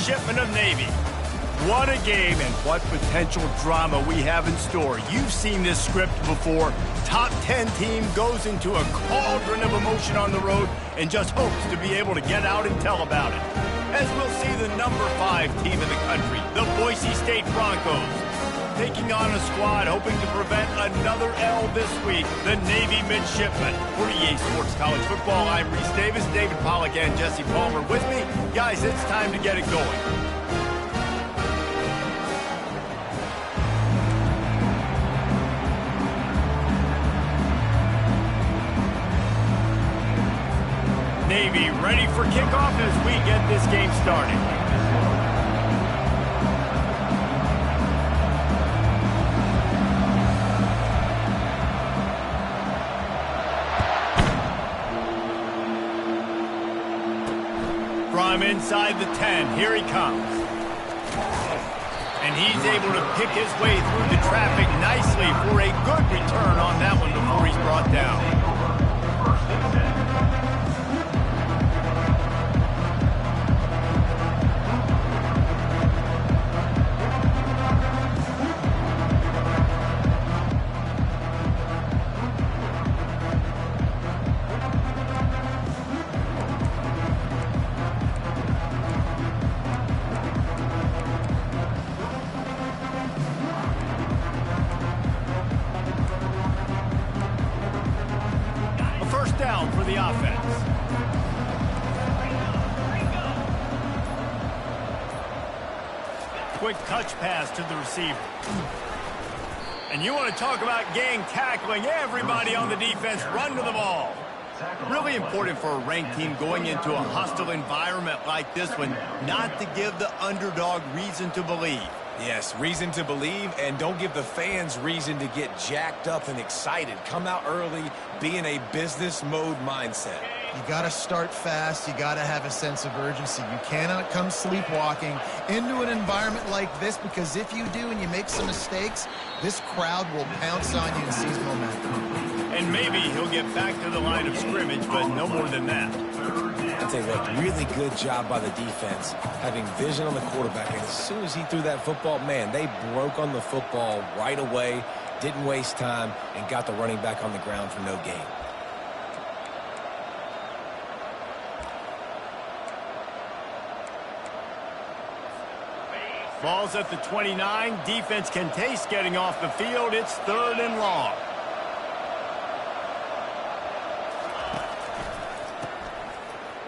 midshipmen of Navy. What a game and what potential drama we have in store. You've seen this script before. Top 10 team goes into a cauldron of emotion on the road and just hopes to be able to get out and tell about it. As we'll see the number 5 team in the country, the Boise State Broncos, taking on a squad hoping to prevent another L this week, the Navy Midshipmen. For EA Sports College Football, I'm Reese Davis, David Pollack, and Jesse Palmer with me. Guys, it's time to get it going. Navy ready for kickoff as we get this game started. From inside the 10, here he comes. And he's able to pick his way through the traffic nicely for a good return on that one before he's brought down. Down for the offense. Quick touch pass to the receiver. And you want to talk about gang tackling. Everybody on the defense run to the ball. Really important for a ranked team going into a hostile environment like this one not to give the underdog reason to believe. Yes, reason to believe, and don't give the fans reason to get jacked up and excited. Come out early, be in a business mode mindset. You got to start fast. You got to have a sense of urgency. You cannot come sleepwalking into an environment like this, because if you do and you make some mistakes, this crowd will pounce on you and seize momentum. And maybe he'll get back to the line of scrimmage, but no more than that. I'll tell you what, really good job by the defense, having vision on the quarterback. And as soon as he threw that football, man, they broke on the football right away, didn't waste time, and got the running back on the ground for no gain. Ball's at the 29. Defense can taste getting off the field. It's 3rd and long.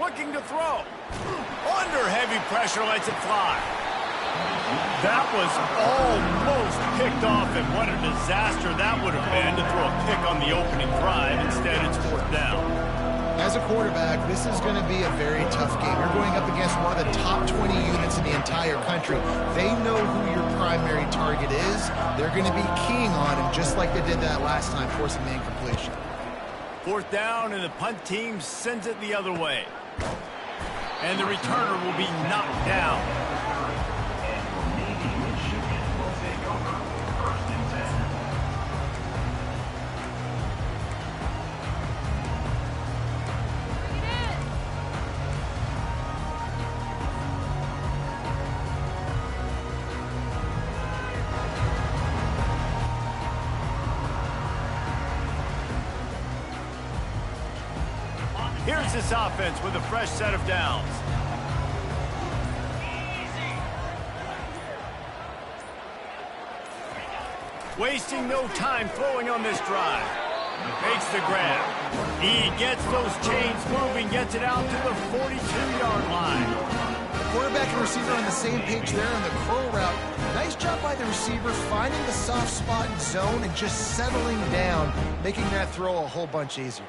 Looking to throw. Under heavy pressure, lets it fly. That was almost picked off, and what a disaster that would have been to throw a pick on the opening drive. Instead, it's 4th down. As a quarterback, this is going to be a very tough game. You're going up against one of the top 20 units in the entire country. They know who your primary target is. They're going to be keying on him, just like they did that last time, forcing the incompletion. 4th down, and the punt team sends it the other way. And the returner will be knocked down. Here's this offense with a fresh set of downs. Wasting no time throwing on this drive. Makes the grab. He gets those chains moving, gets it out to the 42-yard line. Quarterback and receiver on the same page there on the curl route. Nice job by the receiver finding the soft spot in zone and just settling down, making that throw a whole bunch easier.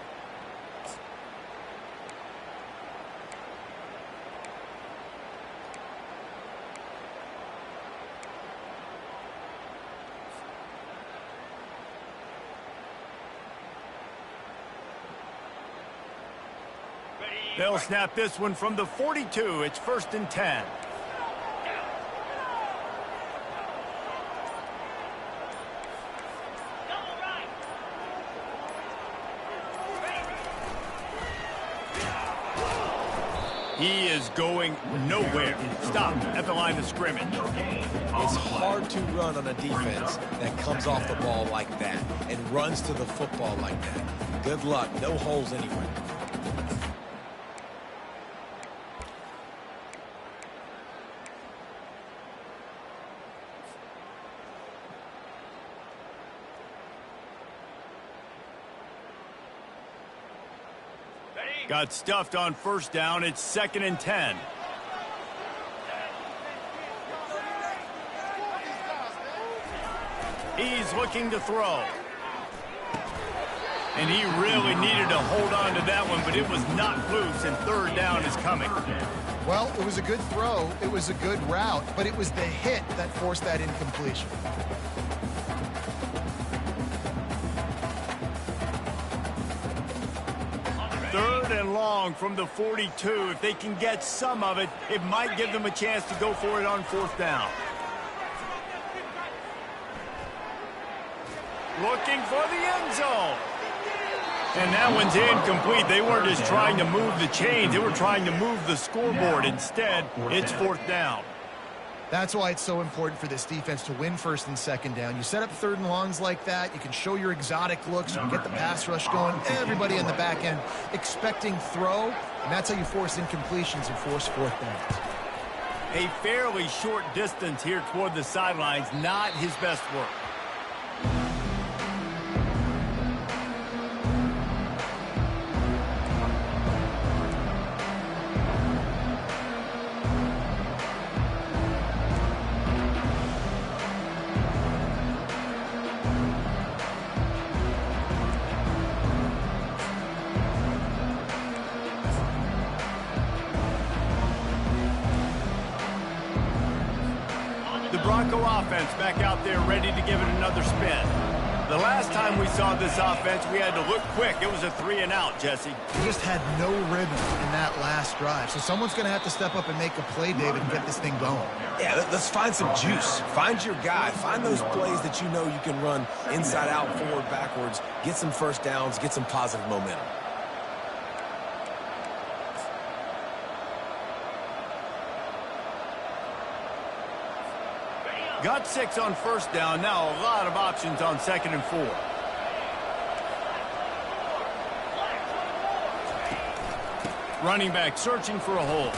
They'll snap this one from the 42. It's 1st and 10. He is going nowhere. Stop at the line of scrimmage. It's hard to run on a defense that comes off the ball like that and runs to the football like that. Good luck. No holes anywhere. Got stuffed on first down. It's 2nd and 10. He's looking to throw. And he really needed to hold on to that one, but it was not loose, and 3rd down is coming. Well, it was a good throw. It was a good route, but it was the hit that forced that incompletion. Third and long from the 42. If they can get some of it, it might give them a chance to go for it on 4th down. Looking for the end zone. And that one's incomplete. They weren't just trying to move the chains. They were trying to move the scoreboard. Instead, it's 4th down. That's why it's so important for this defense to win 1st and 2nd down. You set up 3rd and longs like that. You can show your exotic looks. You can get the pass rush going. Everybody in the back end expecting throw. And that's how you force incompletions and force 4th downs. A fairly short distance here toward the sidelines. Not his best work. Bronco offense back out there ready to give it another spin. The last time we saw this offense, we had to look quick. It was a 3-and-out, Jesse. We just had no rhythm in that last drive. So someone's going to have to step up and make a play, David, and get this thing going. Yeah, let's find some juice. Find your guy. Find those plays that you know you can run inside out, forward, backwards. Get some 1st downs. Get some positive momentum. Got 6 on 1st down. Now a lot of options on 2nd and 4. Running back searching for a hole.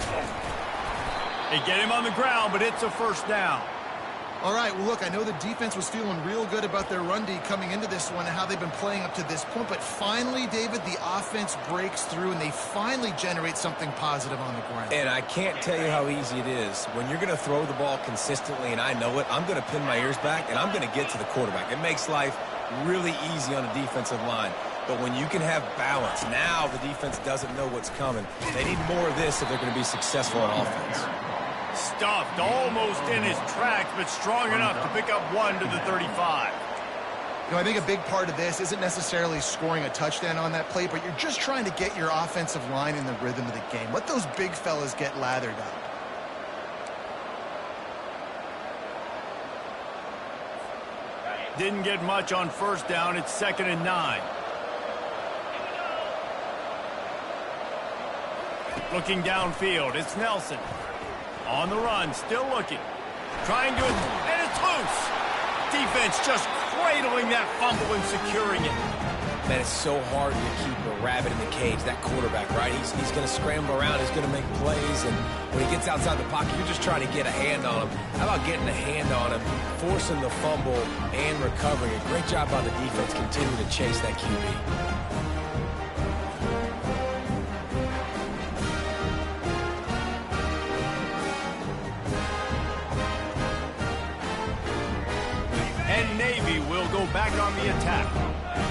They get him on the ground, but it's a 1st down. All right, well, look, I know the defense was feeling real good about their run D coming into this one and how they've been playing up to this point. But finally, David, the offense breaks through, and they finally generate something positive on the ground. And I can't tell you how easy it is. When you're going to throw the ball consistently, and I know it, I'm going to pin my ears back, and I'm going to get to the quarterback. It makes life really easy on a defensive line. But when you can have balance, now the defense doesn't know what's coming. They need more of this if they're going to be successful on offense. Stuffed almost in his tracks, but strong enough to pick up 1 to the 35. You know, I think a big part of this isn't necessarily scoring a touchdown on that play, but you're just trying to get your offensive line in the rhythm of the game. Let those big fellas get lathered up. Didn't get much on 1st down. It's 2nd and 9. Looking downfield, it's Nelson. On the run, still looking. Trying to, and it's loose. Defense just cradling that fumble and securing it. Man, it's so hard to keep a rabbit in the cage, that quarterback, right? He's going to scramble around, he's going to make plays, and when he gets outside the pocket, you're just trying to get a hand on him. How about getting a hand on him, forcing the fumble, and recovering it? Great job by the defense continuing to chase that QB. Navy will go back on the attack.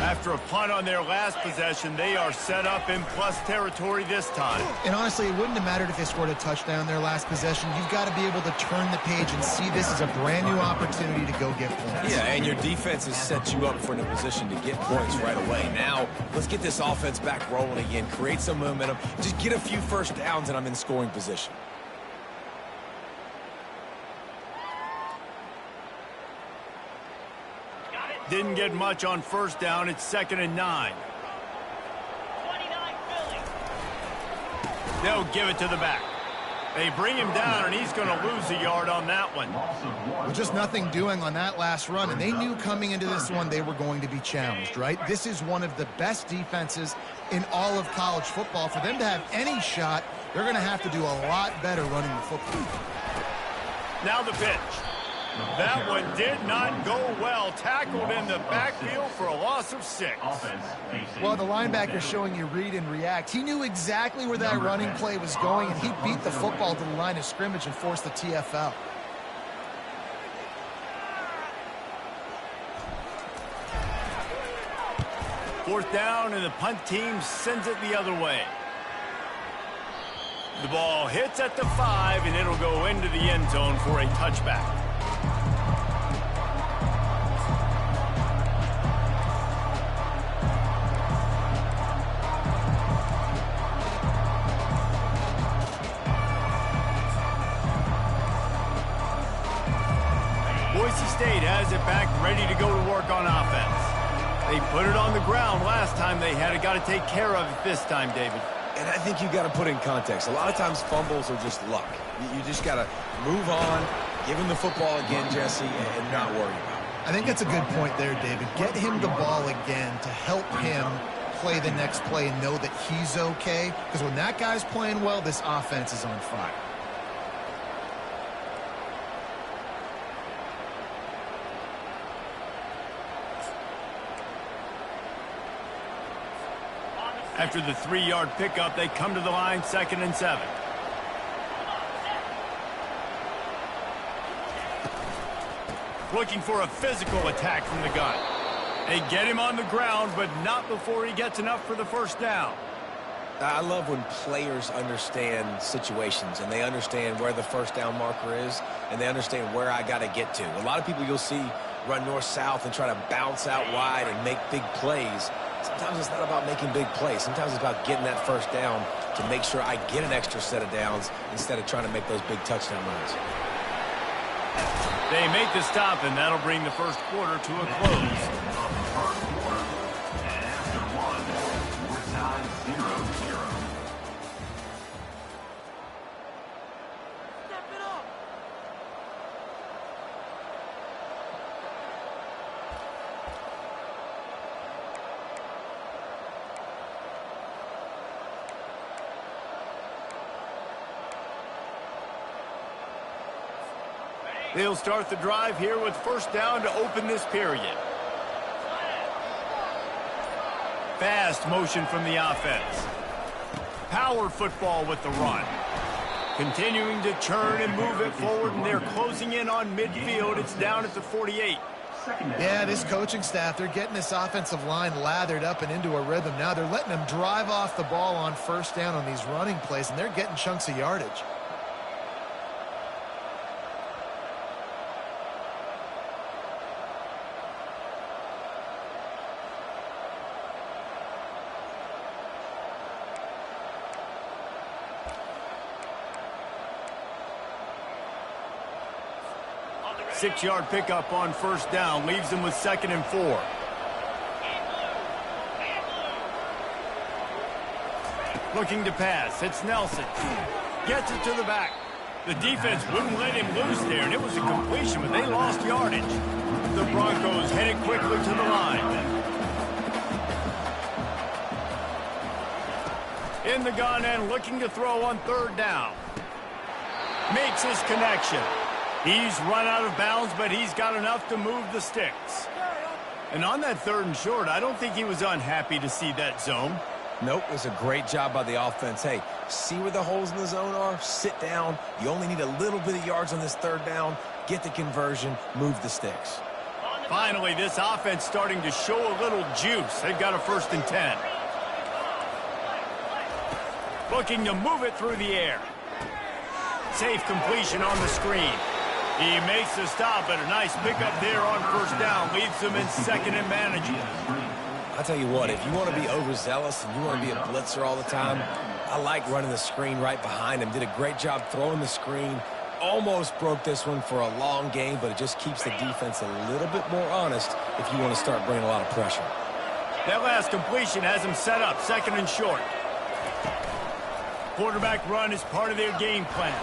After a punt on their last possession, they are set up in plus territory this time. And honestly, it wouldn't have mattered if they scored a touchdown their last possession. You've got to be able to turn the page and see this as a brand new opportunity to go get points. Yeah, and your defense has set you up for in a position to get points right away. Now, let's get this offense back rolling again, create some momentum, just get a few 1st downs, and I'm in scoring position. Didn't get much on 1st down. It's 2nd and 9. They'll give it to the back. They bring him down, and he's going to lose a yard on that one. Well, just nothing doing on that last run, and they knew coming into this one they were going to be challenged, right? This is one of the best defenses in all of college football. For them to have any shot, they're going to have to do a lot better running the football. Now the pitch. That one did not go well. Tackled in the backfield for a loss of 6. Well, the linebacker showing you read and react. He knew exactly where that running play was going, and he beat the football to the line of scrimmage and forced the TFL. Fourth down, and the punt team sends it the other way. The ball hits at the 5, and it'll go into the end zone for a touchback. Boise State has it back, ready to go to work on offense. They put it on the ground last time they had it. Got to take care of it this time, David. And I think you got to put in context. A lot of times fumbles are just luck. You just got to move on, give him the football again, Jesse, and not worry about it. I think that's a good point there, David. Get him the ball again to help him play the next play and know that he's okay. Because when that guy's playing well, this offense is on fire. After the 3-yard pickup, they come to the line, 2nd and 7. Looking for a physical attack from the gun. They get him on the ground, but not before he gets enough for the first down. I love when players understand situations and they understand where the first down marker is and they understand where I got to get to. A lot of people you'll see run north-south and try to bounce out wide and make big plays. Sometimes it's not about making big plays. Sometimes it's about getting that first down to make sure I get an extra set of downs instead of trying to make those big touchdown runs. They make the stop, and that'll bring the first quarter to a close. They'll start the drive here with first down to open this period. Fast motion from the offense. Power football with the run. Continuing to turn and move it forward, and they're closing in on midfield. It's down at the 48. Yeah, this coaching staff, they're getting this offensive line lathered up and into a rhythm. Now they're letting them drive off the ball on first down on these running plays, and they're getting chunks of yardage. Six-yard pickup on first down leaves them with 2nd and 4. Looking to pass. It's Nelson. Gets it to the back. The defense wouldn't let him loose there, and it was a completion, but they lost yardage. The Broncos headed quickly to the line. In the gun and looking to throw on third down. Makes his connection. He's run out of bounds, but he's got enough to move the sticks. And on that 3rd and short, I don't think he was unhappy to see that zone. Nope, it was a great job by the offense. Hey, see where the holes in the zone are? Sit down. You only need a little bit of yards on this 3rd down. Get the conversion. Move the sticks. Finally, this offense starting to show a little juice. They've got a 1st and 10. Looking to move it through the air. Safe completion on the screen. He makes the stop, but a nice pickup there on first down. Leaves them in 2nd and manageable. I'll tell you what, if you want to be overzealous and you want to be a blitzer all the time, I like running the screen right behind him. Did a great job throwing the screen. Almost broke this one for a long game, but it just keeps the defense a little bit more honest if you want to start bringing a lot of pressure. That last completion has him set up 2nd and short. Quarterback run is part of their game plan.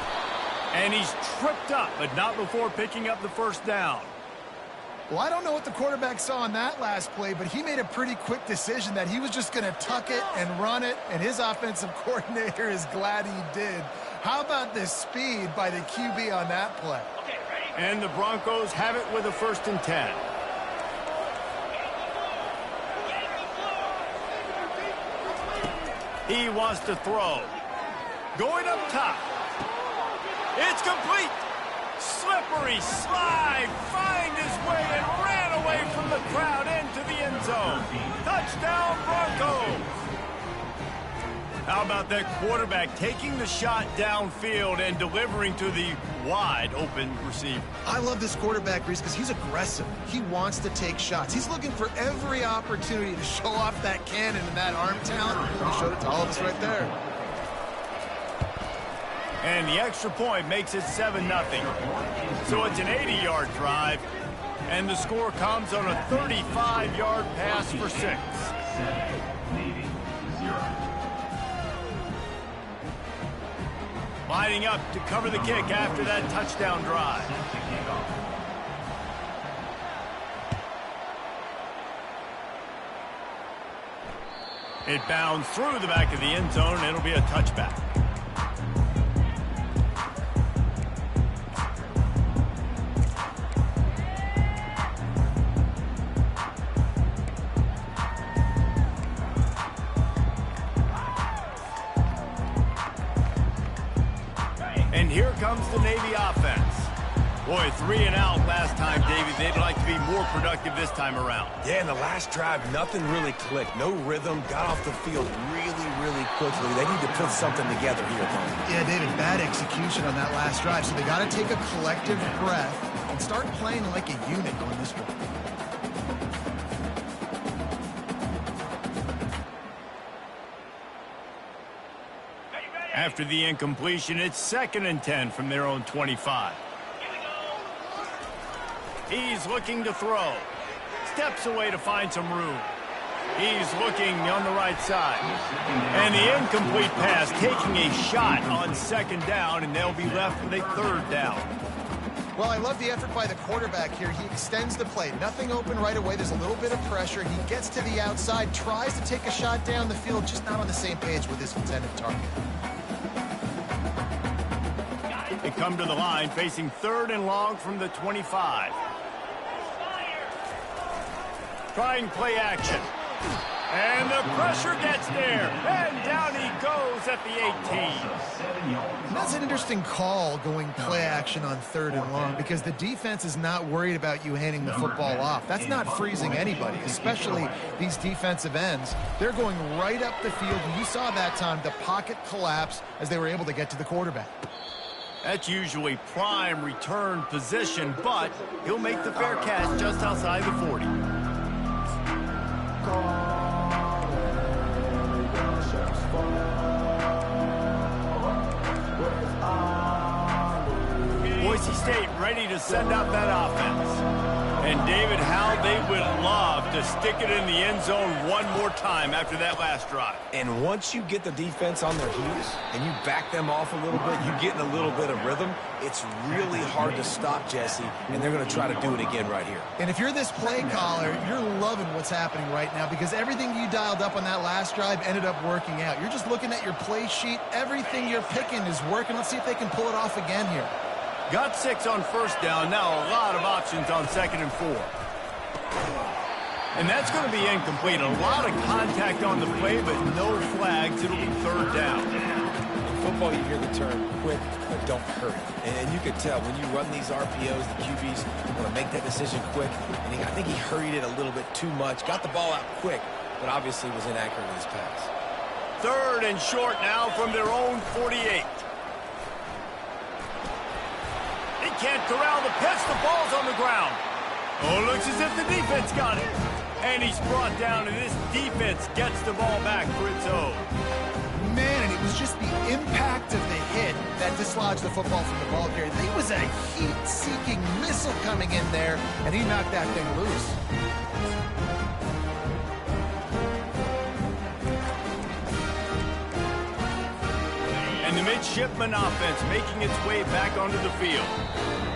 And he's tripped up, but not before picking up the first down. Well, I don't know what the quarterback saw on that last play, but he made a pretty quick decision that he was just going to tuck it and run it, and his offensive coordinator is glad he did. How about the speed by the QB on that play? And the Broncos have it with a 1st and 10. He wants to throw. Going up top. It's complete. Slippery slide. Find his way and ran away from the crowd into the end zone. Touchdown, Broncos. How about that quarterback taking the shot downfield and delivering to the wide open receiver? I love this quarterback, Reese, because he's aggressive. He wants to take shots. He's looking for every opportunity to show off that cannon and that arm talent. He showed it to all of us right there. And the extra point makes it 7-0. So it's an 80-yard drive, and the score comes on a 35-yard pass for 6. Lining up to cover the kick after that touchdown drive. It bounds through the back of the end zone, and it'll be a touchback. And here comes the Navy offense. Boy, 3 and out last time, David. They'd like to be more productive this time around. Yeah, in the last drive, nothing really clicked. No rhythm. Got off the field really quickly. They need to put something together here, though. Yeah, David, bad execution on that last drive. So they got to take a collective breath and start playing like a unit on this one. After the incompletion, it's 2nd and 10 from their own 25. He's looking to throw. Steps away to find some room. He's looking on the right side. And the incomplete pass taking a shot on 2nd down, and they'll be left with a 3rd down. Well, I love the effort by the quarterback here. He extends the play. Nothing open right away. There's a little bit of pressure. He gets to the outside, tries to take a shot down the field, just not on the same page with his intended target. They come to the line facing 3rd and long from the 25. Trying play action. And the pressure gets there. And down he goes at the 18. That's an interesting call, going play action on 3rd and long, because the defense is not worried about you handing the football off. That's not freezing anybody, especially these defensive ends. They're going right up the field. You saw that time the pocket collapse as they were able to get to the quarterback. That's usually prime return position, but he'll make the fair catch just outside the 40. Boise State ready to send out that offense. And David, how they would love to stick it in the end zone one more time after that last drive. And once you get the defense on their heels and you back them off a little bit, you get in a little bit of rhythm, it's really hard to stop Jesse, and they're going to try to do it again right here. And if you're this play caller, you're loving what's happening right now, because everything you dialed up on that last drive ended up working out. You're just looking at your play sheet. Everything you're picking is working. Let's see if they can pull it off again here. Got 6 on 1st down. Now a lot of options on 2nd and 4. And that's going to be incomplete. A lot of contact on the play, but no flags. It'll be 3rd down. In football, you hear the term quick, but don't hurry. And you can tell when you run these RPOs, the QBs want to make that decision quick. And I think he hurried it a little bit too much. Got the ball out quick, but obviously was inaccurate with his pass. 3rd and short now from their own 48. They can't corral the pitch. The ball's on the ground. Oh, looks as if the defense got it. And he's brought down, and this defense gets the ball back for its own. Man, and it was just the impact of the hit that dislodged the football from the ball carrier. There was a heat-seeking missile coming in there, and he knocked that thing loose. midshipman offense making its way back onto the field.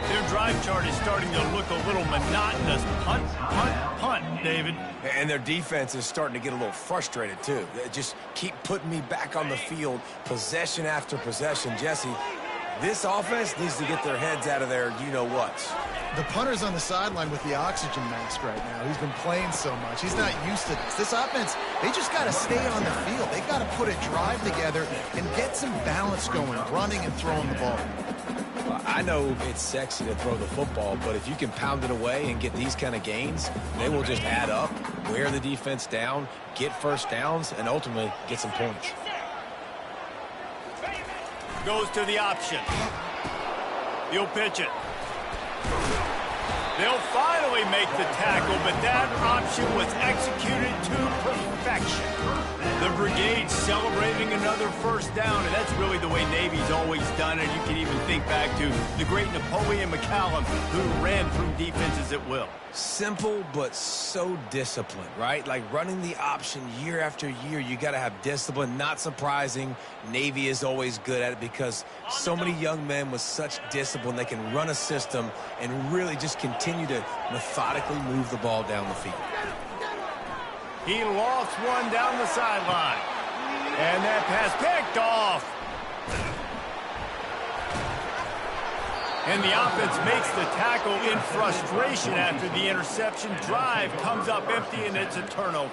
Their drive chart is starting to look a little monotonous. Punt, punt, punt, David. And their defense is starting to get a little frustrated, too. They just keep putting me back on the field, possession after possession. Jesse, this offense needs to get their heads out of their you-know-whats. The punter's on the sideline with the oxygen mask right now. He's been playing so much. He's not used to this. This offense, they just got to stay on the field. They got to put a drive together and get some balance going, running and throwing the ball. I know it's sexy to throw the football, but if you can pound it away and get these kind of gains, they will just add up, wear the defense down, get first downs, and ultimately get some points. Goes to the option. He'll pitch it. They'll finally make the tackle, but that option was executed to perfection. The brigade celebrating another first down, and that's really the way Navy's always done it. You can even think back to the great Napoleon McCallum, who ran through defenses at will. Simple, but so disciplined, right? Like running the option year after year, you got to have discipline. Not surprising, Navy is always good at it because so many young men with such discipline, they can run a system and really just continue to methodically move the ball down the field. He lost one down the sideline. And that pass picked off. And the offense makes the tackle in frustration after the interception. Drive comes up empty, and it's a turnover.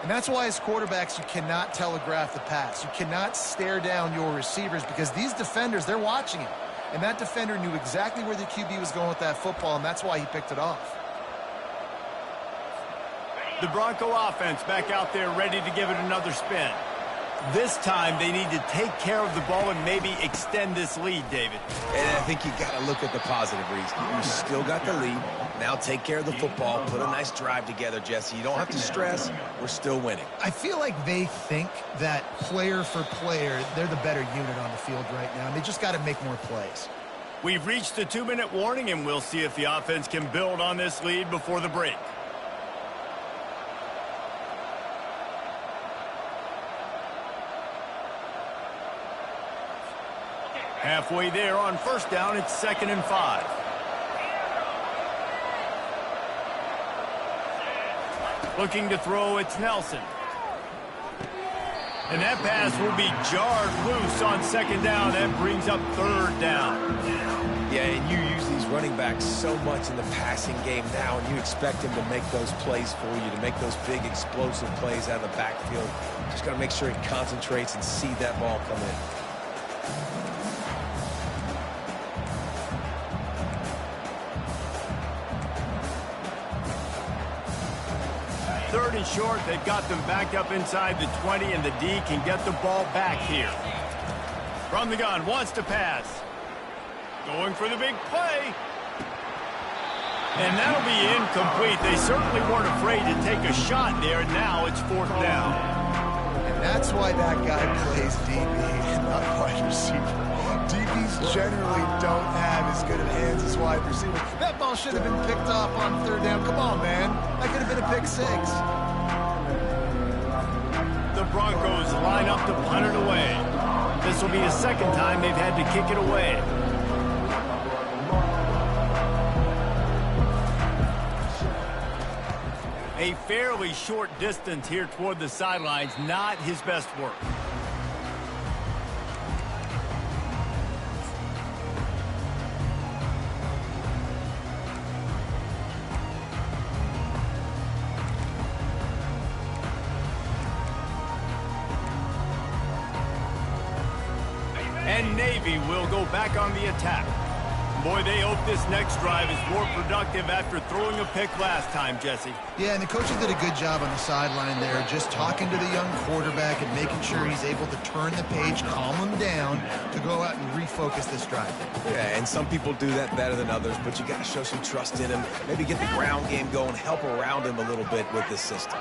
And that's why as quarterbacks, you cannot telegraph the pass. You cannot stare down your receivers because these defenders, they're watching it. And that defender knew exactly where the QB was going with that football, and that's why he picked it off. The Bronco offense back out there ready to give it another spin. This time they need to take care of the ball and maybe extend this lead, David. And I think you got to look at the positive reason. You still got the lead. Now take care of the football. Put a nice drive together, Jesse. You don't have to stress. We're still winning. I feel like they think that player for player, they're the better unit on the field right now, and they just got to make more plays. We've reached the 2-minute warning, and we'll see if the offense can build on this lead before the break. Halfway there on first down, it's 2nd and 5. Looking to throw, it's Nelson. And that pass will be jarred loose on 2nd down. That brings up 3rd down. Yeah, and you use these running backs so much in the passing game now, and you expect them to make those plays for you, to make those big explosive plays out of the backfield. Just got to make sure he concentrates and see that ball come in. 3rd and short. They've got them backed up inside the 20, and the D can get the ball back here. From the gun, wants to pass. Going for the big play. And that'll be incomplete. They certainly weren't afraid to take a shot there. Now it's 4th down. And that's why that guy plays DB and not wide receiver. DBs generally don't have as good of hands as wide receivers. That ball should have been picked off on 3rd down. Come on, man. That could have been a pick 6. The Broncos line up to punt it away. This will be the 2nd time they've had to kick it away. A fairly short distance here toward the sidelines, not his best work. And Navy will go back on the attack. Boy, they hope this next drive is more productive after throwing a pick last time, Jesse. Yeah, and the coaches did a good job on the sideline there, just talking to the young quarterback and making sure he's able to turn the page, calm him down to go out and refocus this drive. Yeah, and some people do that better than others, but you got to show some trust in him. Maybe get the ground game going, help around him a little bit with this system.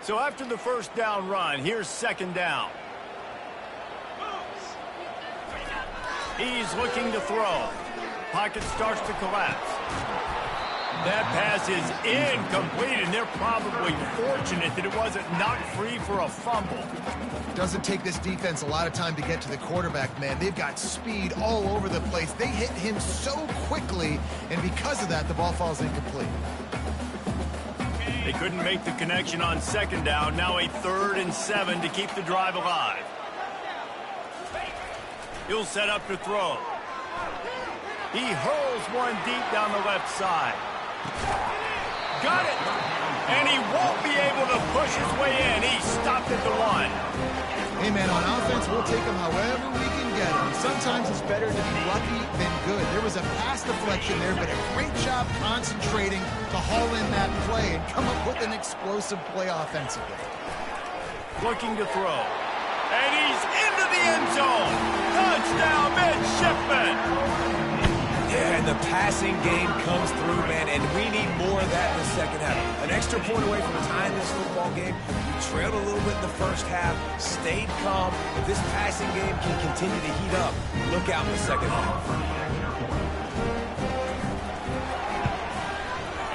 So after the first down run, here's 2nd down. He's looking to throw. Pocket starts to collapse. That pass is incomplete, and they're probably fortunate that it wasn't knocked free for a fumble. Doesn't take this defense a lot of time to get to the quarterback, man. They've got speed all over the place. They hit him so quickly, and because of that, the ball falls incomplete. They couldn't make the connection on second down. Now a 3rd and 7 to keep the drive alive. He'll set up to throw. He hurls one deep down the left side. Got it! And he won't be able to push his way in. He stopped at the 1. Hey, man, on offense, we'll take them however we can get them. Sometimes it's better to be lucky than good. There was a pass deflection there, but a great job concentrating to haul in that play and come up with an explosive play offensively. Looking to throw. And he's into the end zone. Touchdown, midshipman. Yeah, and the passing game comes through, man, and we need more of that in the second half. An extra point away from tying this football game. We trailed a little bit in the first half, stayed calm. If this passing game can continue to heat up, look out in the second half.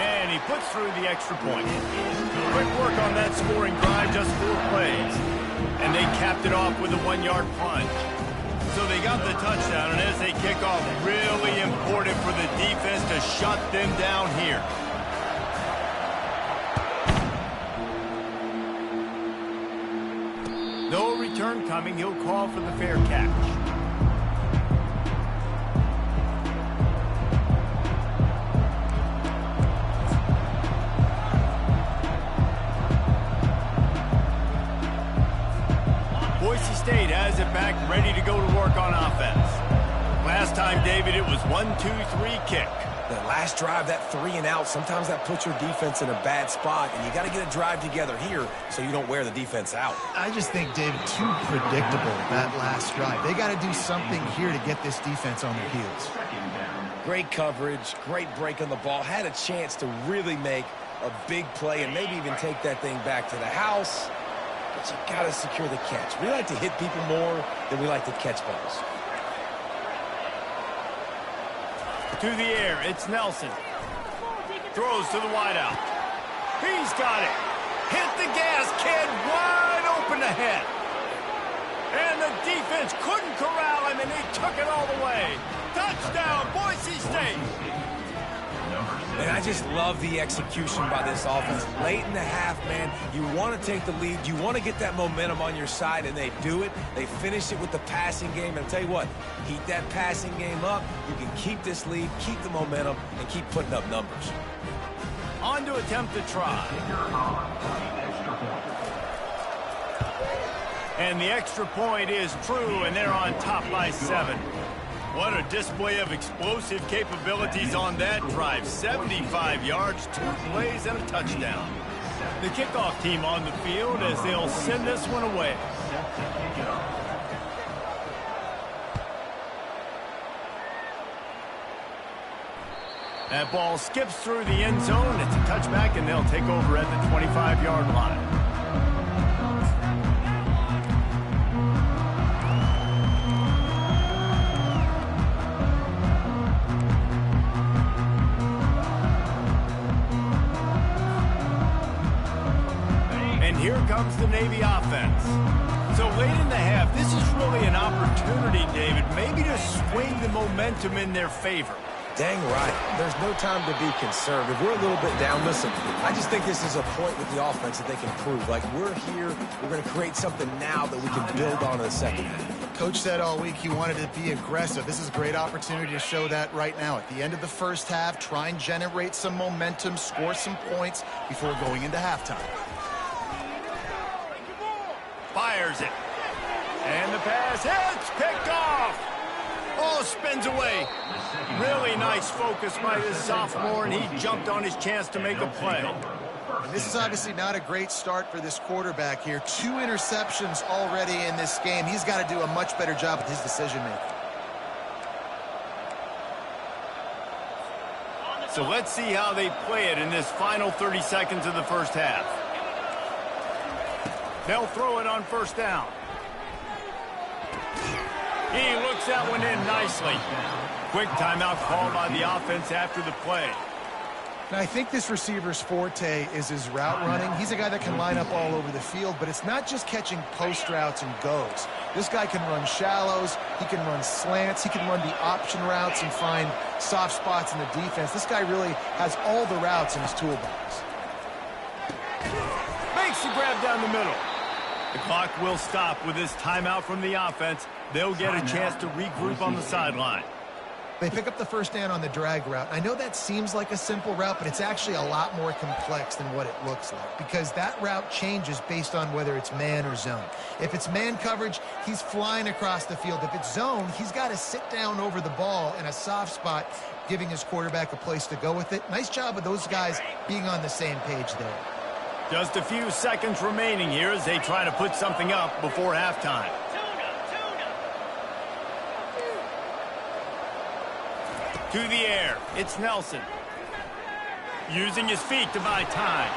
And he puts through the extra point. Quick work on that scoring drive, just 4 plays. And they capped it off with a 1-yard plunge. So they got the touchdown, and as they kick off, really important for the defense to shut them down here. No return coming. He'll call for the fair catch. Boise State has it back, ready to go to work on offense. Last time, David, it was 1-2-3 kick. The last drive, that 3 and out, sometimes that puts your defense in a bad spot, and you got to get a drive together here so you don't wear the defense out. I just think, David, too predictable, that last drive. They got to do something here to get this defense on their heels. Great coverage, great break on the ball, had a chance to really make a big play and maybe even take that thing back to the house. But you got to secure the catch. We like to hit people more than we like to catch balls. To the air, it's Nelson. Throws to the wideout. He's got it. Hit the gas, kid. Wide open ahead. And the defense couldn't corral him, and they took it all the way. Touchdown, Boise State. And I just love the execution by this offense. Late in the half, man, you want to take the lead. You want to get that momentum on your side, and they do it. They finish it with the passing game. And I'll tell you what, heat that passing game up. You can keep this lead, keep the momentum, and keep putting up numbers. On to attempt the try. And the extra point is true, and they're on top by 7. What a display of explosive capabilities on that drive. 75 yards, 2 plays, and a touchdown. The kickoff team on the field as they'll send this one away. That ball skips through the end zone. It's a touchback, and they'll take over at the 25-yard line. Here comes the Navy offense. So late in the half, this is really an opportunity, David, maybe to swing the momentum in their favor. Dang right. There's no time to be concerned. If we're a little bit down, listen, I just think this is a point with the offense that they can prove. Like, we're here, we're going to create something now that we can build on in the second half. Coach said all week he wanted to be aggressive. This is a great opportunity to show that right now. At the end of the first half, try and generate some momentum, score some points before going into halftime. Fires it. And the pass hits, picked off. Oh, spins away. Really nice focus by this sophomore, and he jumped on his chance to make a play. And this is obviously not a great start for this quarterback here. 2 interceptions already in this game. He's got to do a much better job with his decision-making. So let's see how they play it in this final 30 seconds of the first half. They'll throw it on first down. He looks that one in nicely. Quick timeout called by the offense after the play. Now, I think this receiver's forte is his route running. He's a guy that can line up all over the field, but it's not just catching post routes and goes. This guy can run shallows, he can run slants, he can run the option routes and find soft spots in the defense. This guy really has all the routes in his toolbox. Makes the grab down the middle. The clock will stop with this timeout from the offense. They'll get a chance to regroup on the sideline. They pick up the first down on the drag route. I know that seems like a simple route, but it's actually a lot more complex than what it looks like because that route changes based on whether it's man or zone. If it's man coverage, he's flying across the field. If it's zone, he's got to sit down over the ball in a soft spot, giving his quarterback a place to go with it. Nice job of those guys being on the same page there. Just a few seconds remaining here as they try to put something up before halftime. To the air, it's Nelson. Using his feet to buy time.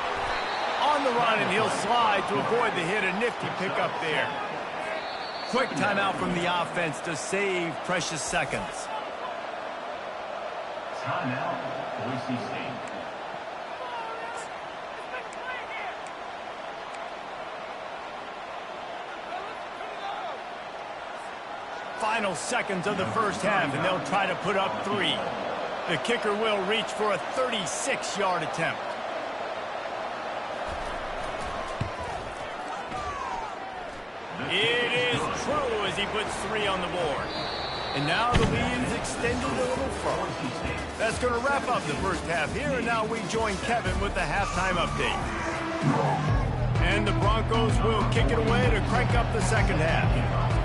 On the run, and he'll slide to avoid the hit. A nifty pickup there. Quick timeout from the offense to save precious seconds. Timeout, Boise State. Final seconds of the first half, and they'll try to put up 3. The kicker will reach for a 36-yard attempt. It is true as he puts 3 on the board. And now the lead is extended a little further. That's going to wrap up the first half here, and now we join Kevin with the halftime update. And the Broncos will kick it away to crank up the second half.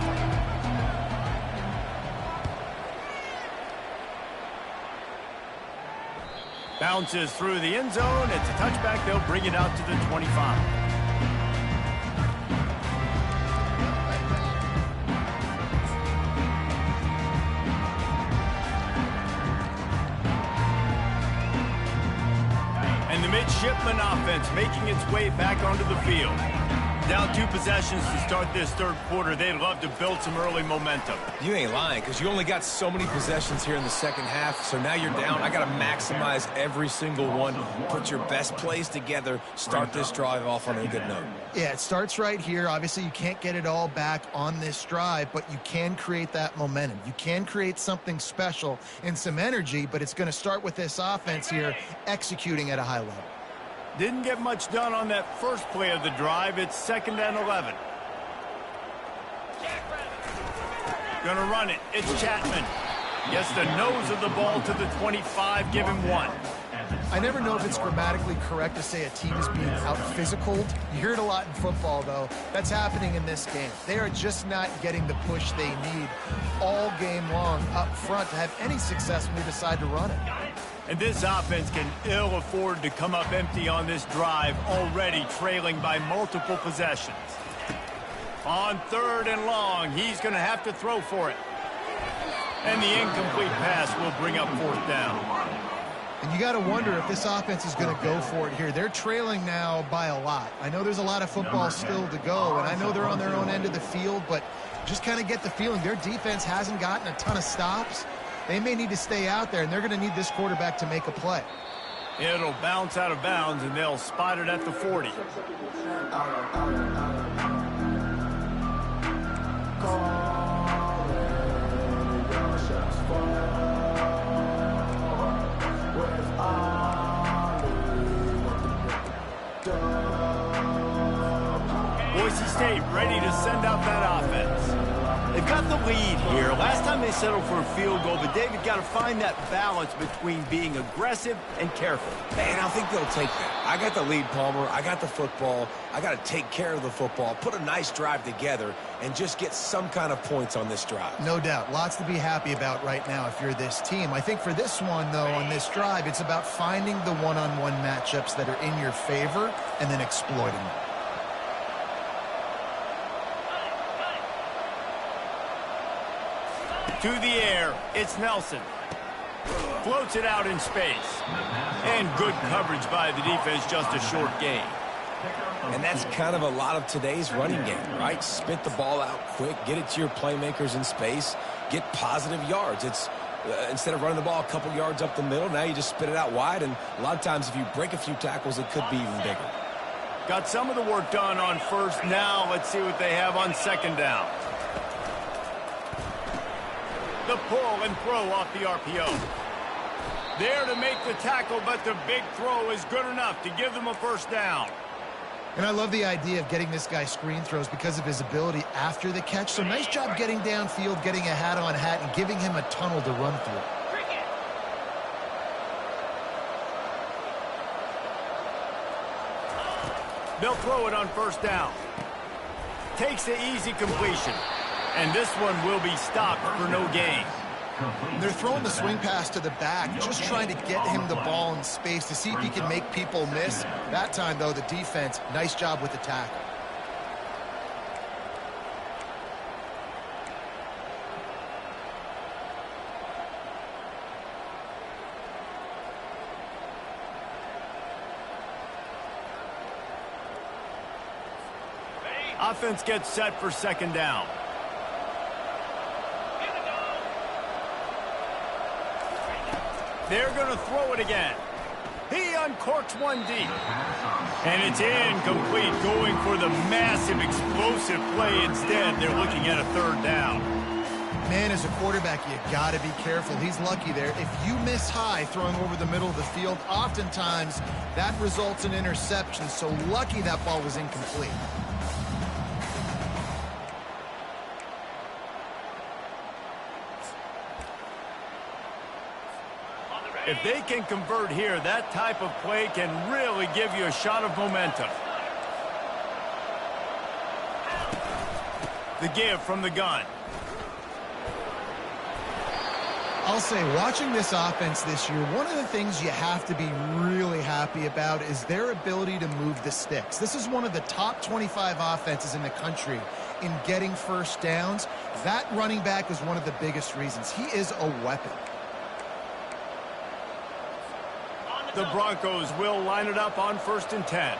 Bounces through the end zone. It's a touchback. They'll bring it out to the 25. And the midshipman offense making its way back onto the field. Down 2 possessions to start this third quarter. They'd love to build some early momentum. You ain't lying, because you only got so many possessions here in the second half, so now you're down. I got to maximize every single one, put your best plays together, start this drive off on a good note. Yeah, it starts right here. Obviously, you can't get it all back on this drive, but you can create that momentum. You can create something special and some energy, but it's going to start with this offense here executing at a high level. Didn't get much done on that first play of the drive. It's 2nd and 11. Gonna run it. It's Chapman. Gets the nose of the ball to the 25. Give him 1. I never know if it's grammatically correct to say a team is being out-physicaled. You hear it a lot in football, though. That's happening in this game. They are just not getting the push they need all game long up front to have any success when they decide to run it. And this offense can ill afford to come up empty on this drive, already trailing by multiple possessions. On 3rd and long, he's going to have to throw for it. And the incomplete pass will bring up 4th down. And you got to wonder if this offense is going to go for it here. They're trailing now by a lot. I know there's a lot of football still to go, and I know they're on their own end of the field, but just kind of get the feeling their defense hasn't gotten a ton of stops. They may need to stay out there, and they're going to need this quarterback to make a play. It'll bounce out of bounds, and they'll spot it at the 40. Boise State ready to send out that offense. They've got the lead here. Last time they settled for a field goal, but David got to find that balance between being aggressive and careful. And I think they'll take that. I got the lead, Palmer. I got the football. I got to take care of the football, put a nice drive together, and just get some kind of points on this drive. No doubt. Lots to be happy about right now if you're this team. I think for this one, though, on this drive, it's about finding the one-on-one matchups that are in your favor and then exploiting them. To the air, it's Nelson. Floats it out in space. And good coverage by the defense, just a short gain. And that's kind of a lot of today's running game, right? Spit the ball out quick, get it to your playmakers in space, get positive yards. It's Instead of running the ball a couple yards up the middle, now you just spit it out wide, and a lot of times if you break a few tackles, it could be even bigger. Got some of the work done on first. Now let's see what they have on second down. The pull and throw off the RPO. There to make the tackle, but the big throw is good enough to give them a first down. And I love the idea of getting this guy screen throws because of his ability after the catch. So nice job getting downfield, getting a hat-on-hat, and giving him a tunnel to run through. They'll throw it on first down. Takes the easy completion. And this one will be stopped for no gain. They're throwing the swing pass to the back, just trying to get him the ball in space to see if he can make people miss. That time, though, the defense, nice job with the tackle. Offense gets set for second down. They're going to throw it again. He uncorks one deep. And it's incomplete, going for the massive explosive play instead. They're looking at a third down. Man, as a quarterback, you got to be careful. He's lucky there. If you miss high throwing over the middle of the field, oftentimes that results in interception. So lucky that ball was incomplete. If they can convert here, that type of play can really give you a shot of momentum. The give from the gun. I'll say, watching this offense this year, one of the things you have to be really happy about is their ability to move the sticks. This is one of the top 25 offenses in the country in getting first downs. That running back is one of the biggest reasons. He is a weapon. The Broncos will line it up on 1st and 10.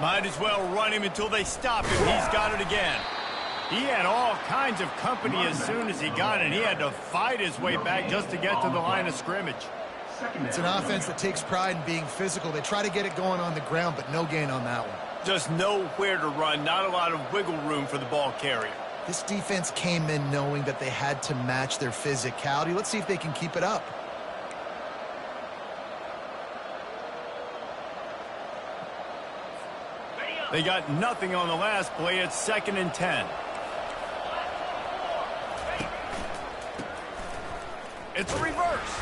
Might as well run him until they stop him. He's got it again. He had all kinds of company as soon as he got it. He had to fight his way back just to get to the line of scrimmage. It's an offense that takes pride in being physical. They try to get it going on the ground, but no gain on that one. Just nowhere to run, not a lot of wiggle room for the ball carrier. This defense came in knowing that they had to match their physicality. Let's see if they can keep it up. They got nothing on the last play. It's 2nd and 10. It's a reverse.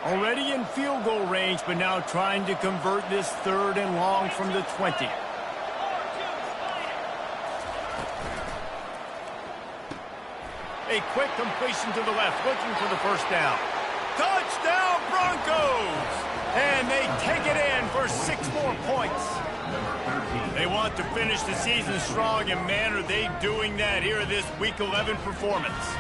Already in field goal range, but now trying to convert this 3rd and long from the 20. A quick completion to the left, looking for the first down. Touchdown, Broncos! And they take it in for 6 more points. They want to finish the season strong, and man, are they doing that here in this Week 11 performance.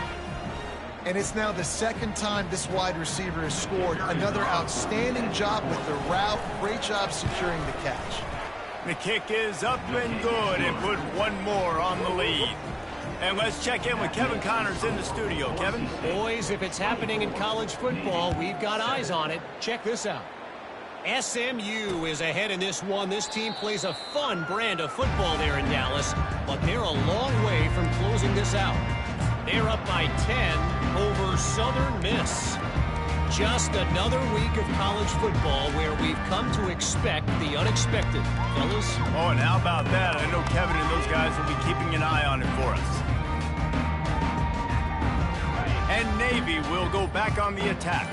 And it's now the 2nd time this wide receiver has scored. Another outstanding job with the route. Great job securing the catch. The kick is up and good, and put one more on the lead. And let's check in with Kevin Connors in the studio. Kevin? Boys, if it's happening in college football, we've got eyes on it. Check this out. SMU is ahead in this one. This team plays a fun brand of football there in Dallas, but they're a long way from closing this out. They're up by 10 over Southern Miss. Just another week of college football where we've come to expect the unexpected, fellas. Oh, and how about that? I know Kevin and those guys will be keeping an eye on it for us. And Navy will go back on the attack.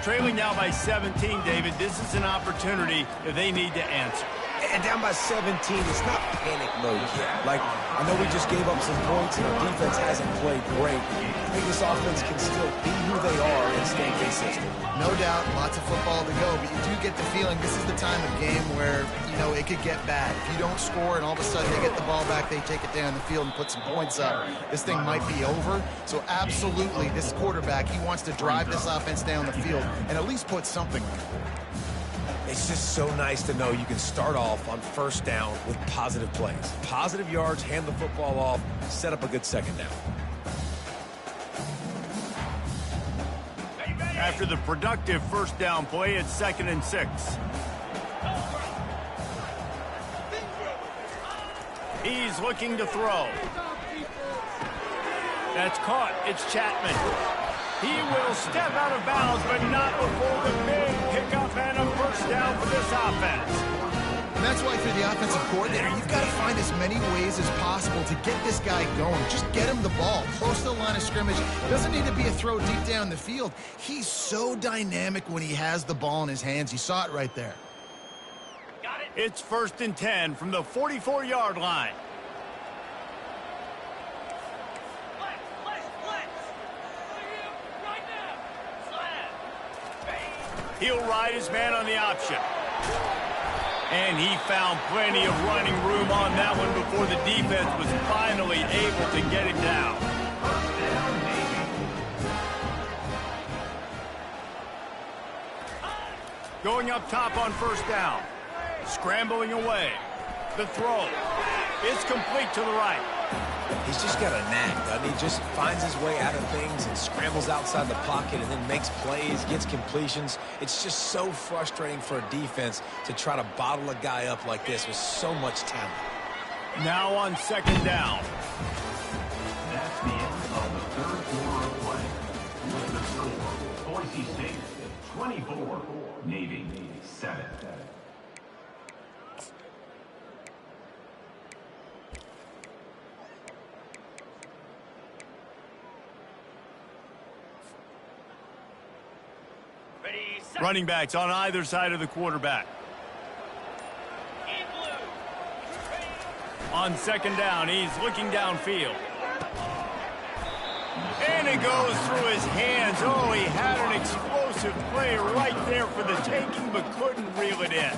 Trailing now by 17, David. This is an opportunity that they need to answer. And down by 17, it's not panic mode yet. Like, I know we just gave up some points and our defense hasn't played great. I think this offense can still be who they are and stay consistent. No doubt, lots of football to go, but you do get the feeling this is the time of game where, you know, it could get bad. If you don't score and all of a sudden they get the ball back, they take it down the field and put some points up, this thing might be over. So absolutely, this quarterback, he wants to drive this offense down the field and at least put something on it. It's just so nice to know you can start off on first down with positive plays. Positive yards, hand the football off, set up a good second down. After the productive first down play, it's 2nd and 6. He's looking to throw. That's caught. It's Chapman. He will step out of bounds, but not before the big pickup and a first down for this offense. And that's why, for the offensive coordinator, you've got to find as many ways as possible to get this guy going. Just get him the ball close to the line of scrimmage. Doesn't need to be a throw deep down the field. He's so dynamic when he has the ball in his hands. You saw it right there. It's 1st and 10 from the 44-yard line. He'll ride his man on the option. And he found plenty of running room on that one before the defense was finally able to get him down. Going up top on first down. Scrambling away. The throw. It's complete to the right. He's just got a knack, doesn't he? Just finds his way out of things and scrambles outside the pocket and then makes plays, gets completions. It's just so frustrating for a defense to try to bottle a guy up like this with so much talent. Now on 2nd down. That's the end of the third quarter of play. With the score, Boise State 24, Navy 7. Running backs on either side of the quarterback. On 2nd down, he's looking downfield. And it goes through his hands. Oh, he had an explosive play right there for the taking, but couldn't reel it in.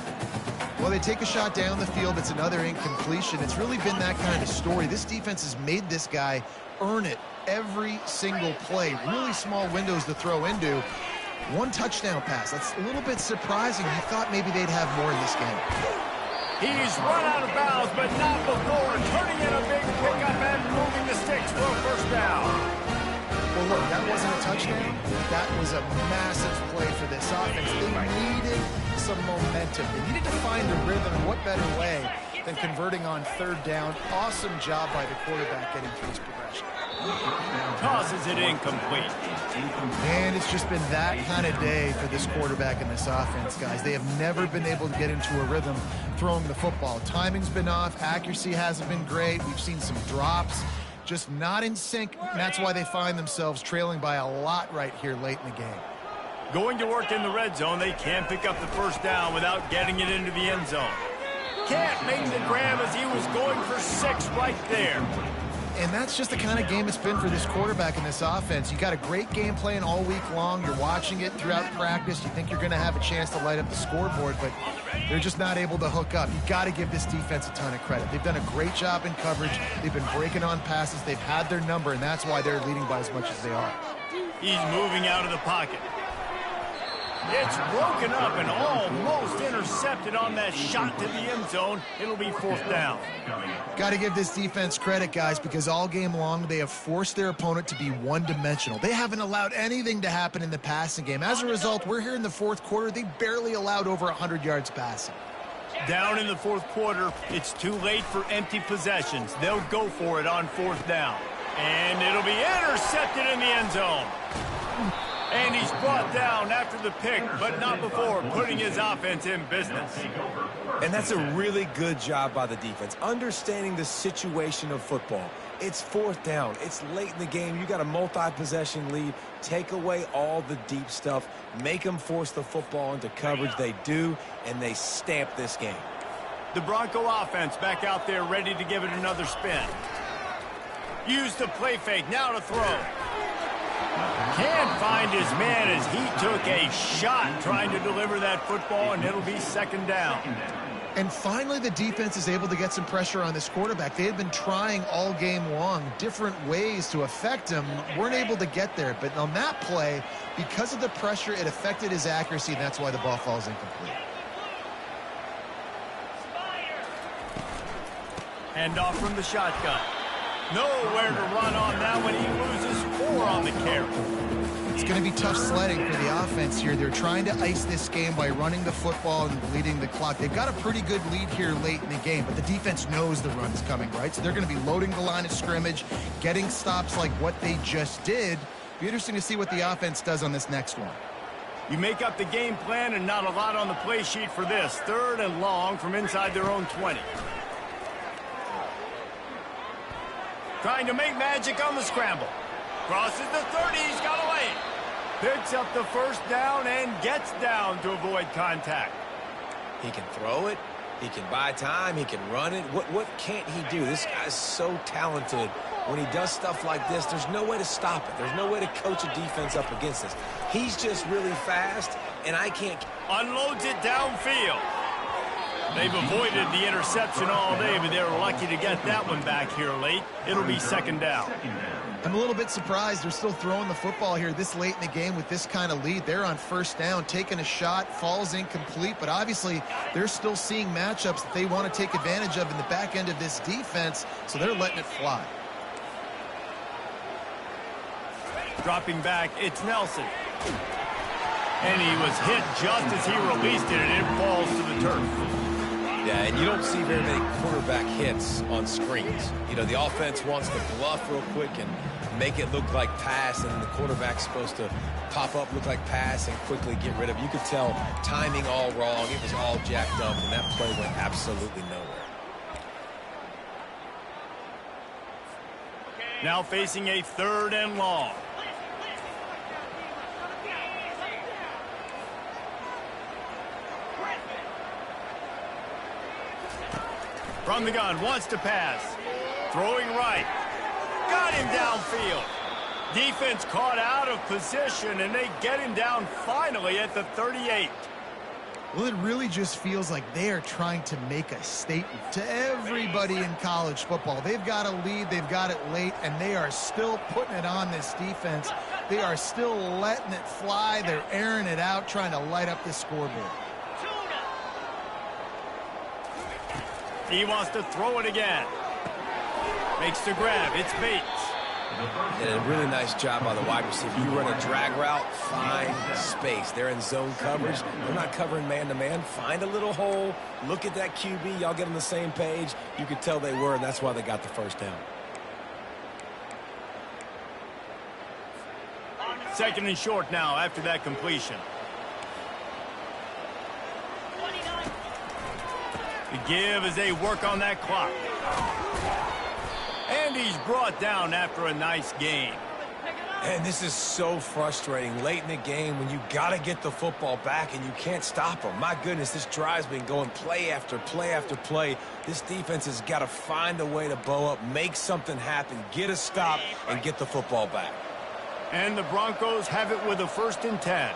Well, they take a shot down the field. It's another incompletion. It's really been that kind of story. This defense has made this guy earn it every single play. Really small windows to throw into. One touchdown pass. That's a little bit surprising. You thought maybe they'd have more in this game. He's run out of bounds, but not before turning in a big pickup and moving the sticks for a first down. Well, look, that wasn't a touchdown. That was a massive play for this offense. They needed some momentum. They needed to find a rhythm. What better way than converting on 3rd down? Awesome job by the quarterback getting through his progression. Tosses it incomplete. And it's just been that kind of day for this quarterback and this offense, guys. They have never been able to get into a rhythm throwing the football. Timing's been off. Accuracy hasn't been great. We've seen some drops. Just not in sync. And that's why they find themselves trailing by a lot right here late in the game. Going to work in the red zone, they can't pick up the first down without getting it into the end zone. Can't make the grab as he was going for 6 right there. And that's just the kind of game it's been for this quarterback and this offense. You got a great game plan all week long. You're watching it throughout practice. You think you're going to have a chance to light up the scoreboard, but they're just not able to hook up. You got to give this defense a ton of credit. They've done a great job in coverage. They've been breaking on passes. They've had their number, and that's why they're leading by as much as they are. He's moving out of the pocket. It's broken up and almost intercepted on that shot to the end zone. It'll be 4th down. Got to give this defense credit, guys, because all game long they have forced their opponent to be one-dimensional. They haven't allowed anything to happen in the passing game. As a result, we're here in the 4th quarter. They barely allowed over 100 yards passing. Down in the 4th quarter, it's too late for empty possessions. They'll go for it on 4th down. And it'll be intercepted in the end zone. And he's brought down after the pick, but not before putting his offense in business. And that's a really good job by the defense, understanding the situation of football. It's 4th down. It's late in the game. You got a multi-possession lead. Take away all the deep stuff. Make them force the football into coverage. They do, and they stamp this game. The Bronco offense back out there ready to give it another spin. Use the play fake, now to throw. Can't find his man as he took a shot trying to deliver that football, and it'll be second down. And finally, the defense is able to get some pressure on this quarterback. They had been trying all game long different ways to affect him, weren't able to get there. But on that play, because of the pressure, it affected his accuracy, and that's why the ball falls incomplete. Hand off from the shotgun. Nowhere to run on that one. He loses 4 on the carry. It's going to be tough sledding for the offense here. They're trying to ice this game by running the football and bleeding the clock. They've got a pretty good lead here late in the game, but the defense knows the run's coming, right? So they're going to be loading the line of scrimmage, getting stops like what they just did. Be interesting to see what the offense does on this next one. You make up the game plan and not a lot on the play sheet for this. 3rd and long from inside their own 20. Trying to make magic on the scramble. Crosses the 30, he's got away. Picks up the first down and gets down to avoid contact. He can throw it. He can buy time. He can run it. What can't he do? This guy's so talented. When he does stuff like this, there's no way to stop it. There's no way to coach a defense up against this. He's just really fast, and I can't. Unloads it downfield. They've avoided the interception all day, but they're lucky to get that one back here late. It'll be second down. I'm a little bit surprised they're still throwing the football here this late in the game with this kind of lead. They're on first down, taking a shot, falls incomplete, but obviously they're still seeing matchups that they want to take advantage of in the back end of this defense, so they're letting it fly. Dropping back, it's Nelson. And he was hit just as he released it, and it falls to the turf. Yeah, and you don't see very many quarterback hits on screens. You know, the offense wants to bluff real quick and make it look like pass, and the quarterback's supposed to pop up, look like pass, and quickly get rid of it. You could tell timing all wrong. It was all jacked up, and that play went absolutely nowhere. Now facing a 3rd and long. From the gun, wants to pass. Throwing right. Got him downfield. Defense caught out of position, and they get him down finally at the 38. Well, it really just feels like they are trying to make a statement to everybody in college football. They've got a lead, they've got it late, and they are still putting it on this defense. They are still letting it fly. They're airing it out, trying to light up this scoreboard. He wants to throw it again. Makes the grab. It's Bates. And a really nice job by the wide receiver. You run a drag route, find space. They're in zone coverage. They're not covering man-to-man. Find a little hole. Look at that QB. Y'all get on the same page. You could tell they were, and that's why they got the first down. 2nd and short now after that completion. The give as they work on that clock. And he's brought down after a nice game. And this is so frustrating late in the game when you got to get the football back and you can't stop them. My goodness, this drive's been going play after play after play. This defense has got to find a way to bow up, make something happen, get a stop, and get the football back. And the Broncos have it with a 1st and 10.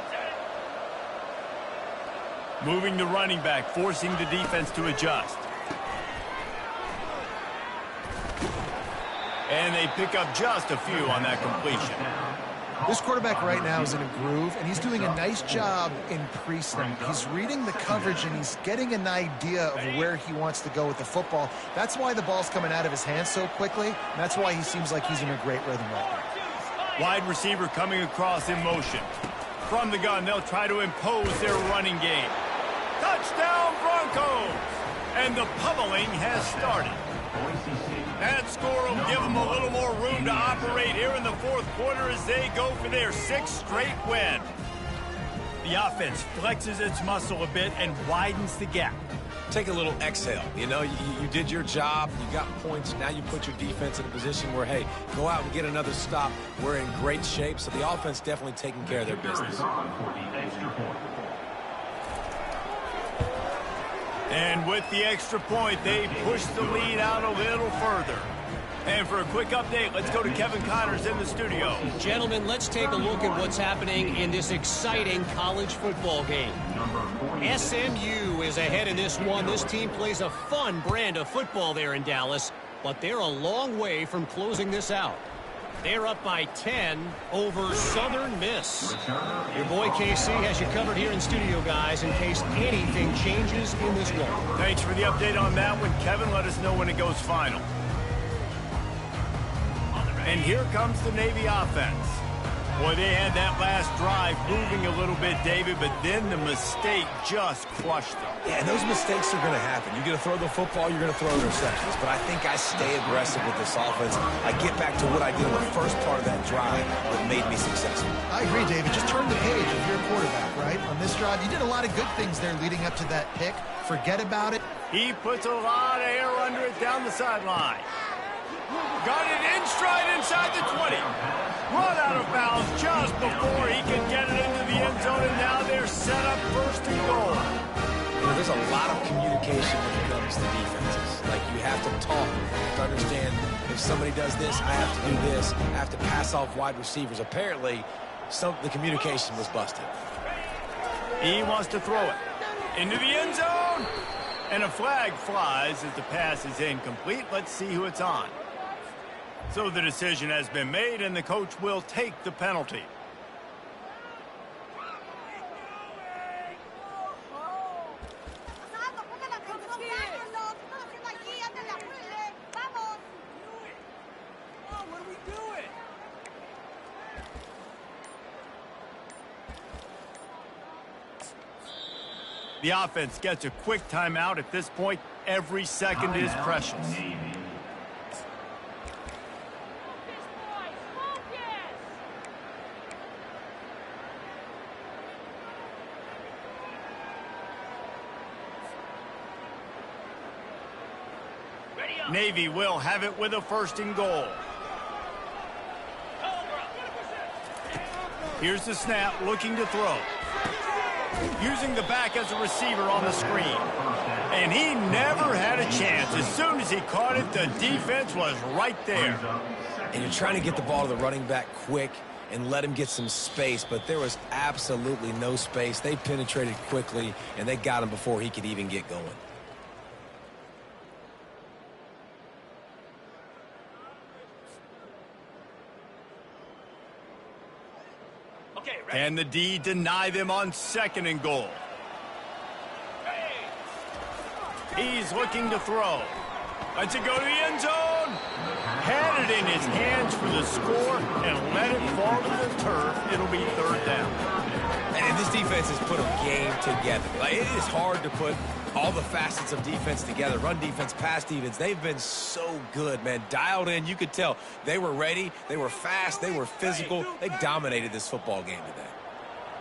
Moving the running back, forcing the defense to adjust. And they pick up just a few on that completion. This quarterback right now is in a groove, and he's doing a nice job in pre-snap. He's reading the coverage, and he's getting an idea of where he wants to go with the football. That's why the ball's coming out of his hands so quickly, and that's why he seems like he's in a great rhythm right now. Wide receiver coming across in motion. From the gun, they'll try to impose their running game. Touchdown, Broncos! And the pummeling has started. That score will give them a little more room to operate here in the 4th quarter as they go for their 6th straight win. The offense flexes its muscle a bit and widens the gap. Take a little exhale. You know, you did your job. You got points. Now you put your defense in a position where, hey, go out and get another stop. We're in great shape, so the offense definitely taking care of their business. And with the extra point, they push the lead out a little further. And for a quick update, let's go to Kevin Connors in the studio. Gentlemen, let's take a look at what's happening in this exciting college football game. SMU is ahead in this one. This team plays a fun brand of football there in Dallas, but they're a long way from closing this out. They're up by 10 over Southern Miss. Your boy KC has you covered here in studio, guys, in case anything changes in this one. Thanks for the update on that one, Kevin. Let us know when it goes final. And here comes the Navy offense. Boy, they had that last drive moving a little bit, David, but then the mistake just crushed them. Yeah, and those mistakes are going to happen. You're going to throw the football, you're going to throw interceptions. But I think I stay aggressive with this offense. I get back to what I did in the first part of that drive that made me successful. I agree, David. Just turn the page if you're a quarterback, right? On this drive, you did a lot of good things there leading up to that pick. Forget about it. He puts a lot of air under it down the sideline. Got it in stride inside the 20. Run out of bounds just before he can get it into the end zone, and now they're set up first and goal. You know, there's a lot of communication when it comes to defenses. Like, you have to talk. You have to understand if somebody does this, I have to do this. I have to pass off wide receivers. Apparently, the communication was busted. He wants to throw it into the end zone. And a flag flies as the pass is incomplete. Let's see who it's on. So the decision has been made, and the coach will take the penalty. The offense gets a quick timeout. At this point, every second is precious. Navy will have it with a first and goal. Here's the snap, looking to throw. Using the back as a receiver on the screen. And he never had a chance. As soon as he caught it, the defense was right there. And you're trying to get the ball to the running back quick and let him get some space, but there was absolutely no space. They penetrated quickly, and they got him before he could even get going. And the D deny them on second and goal. He's looking to throw. Lets it go to the end zone. Had it in his hands for the score and let it fall to the turf. It'll be third down. And this defense has put a game together. Like, it is hard to put all the facets of defense together. Run defense, pass defense. They've been so good, man. Dialed in. You could tell they were ready. They were fast. They were physical. They dominated this football game today.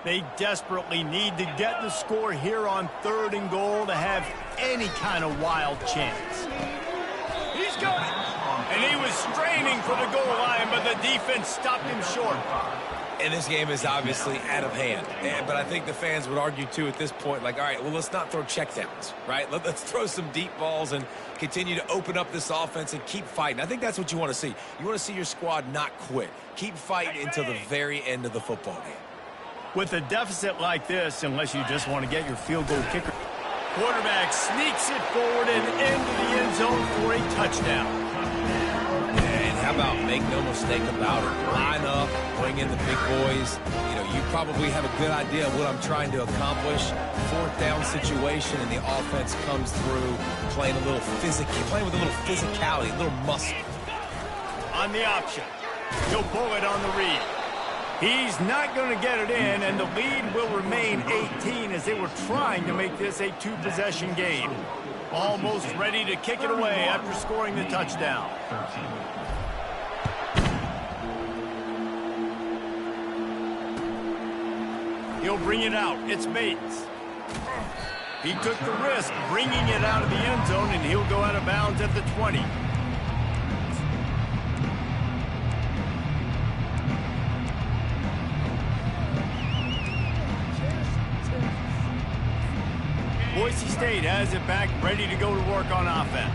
They desperately need to get the score here on third and goal to have any kind of wild chance. He's got it. And he was straining for the goal line, but the defense stopped him short. And this game is obviously out of hand. But I think the fans would argue, too, at this point, like, all right, well, let's not throw checkdowns, right? Let's throw some deep balls and continue to open up this offense and keep fighting. I think that's what you want to see. You want to see your squad not quit. Keep fighting until the very end of the football game. With a deficit like this, unless you just want to get your field goal kicker, quarterback sneaks it forward and into the end zone for a touchdown. And how about make no mistake about it? Line up, bring in the big boys. You know, you probably have a good idea of what I'm trying to accomplish. Fourth down situation, and the offense comes through playing with a little physicality, a little muscle. On the option, he'll pull it on the read. He's not going to get it in, and the lead will remain 18 as they were trying to make this a two-possession game. Almost ready to kick it away after scoring the touchdown. He'll bring it out. It's Bates. He took the risk bringing it out of the end zone, and he'll go out of bounds at the 20. Boise State has it back, ready to go to work on offense.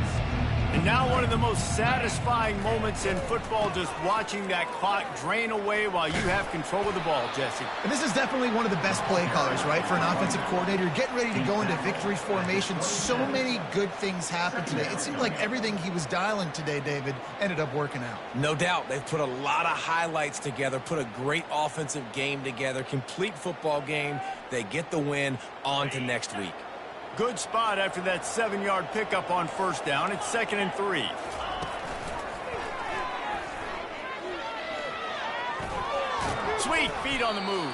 And now one of the most satisfying moments in football, just watching that clock drain away while you have control of the ball, Jesse. And this is definitely one of the best play callers, right, for an offensive coordinator. Getting ready to go into victory formation. So many good things happened today. It seemed like everything he was dialing today, David, ended up working out. No doubt. They've put a lot of highlights together, put a great offensive game together, complete football game. They get the win. On to next week. Good spot after that 7-yard pickup on first down. It's 2nd and 3. Sweet feet on the move.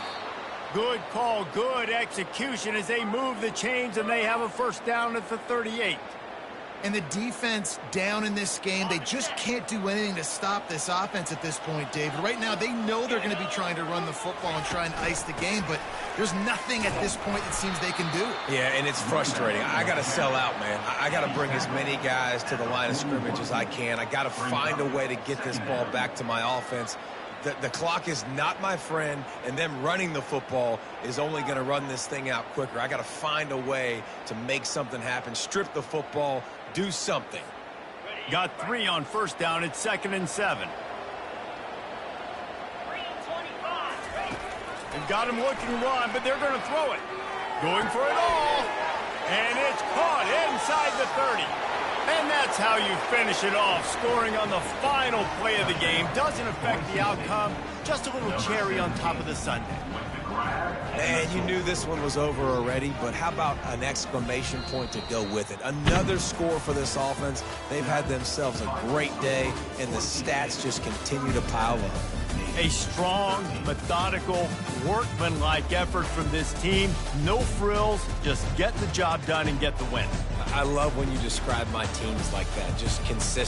Good call, good execution as they move the chains and they have a first down at the 38. And the defense down in this game, they just can't do anything to stop this offense at this point, David. Right now, they know they're going to be trying to run the football and try and ice the game, but there's nothing at this point it seems they can do. Yeah, and it's frustrating. I got to sell out, man. I got to bring as many guys to the line of scrimmage as I can. I got to find a way to get this ball back to my offense. The clock is not my friend, and them running the football is only going to run this thing out quicker. I got to find a way to make something happen, strip the football, do something. Got 3 on first down. It's 2nd and 7. They've got him looking to run, but they're going to throw it. Going for it all. And it's caught inside the 30. And that's how you finish it off, scoring on the final play of the game. Doesn't affect the outcome, just a little cherry on top of the sundae. And you knew this one was over already, but how about an exclamation point to go with it? Another score for this offense. They've had themselves a great day, and the stats just continue to pile up. A strong, methodical, workmanlike effort from this team. No frills, just get the job done and get the win. I love when you describe my teams like that, just consistent.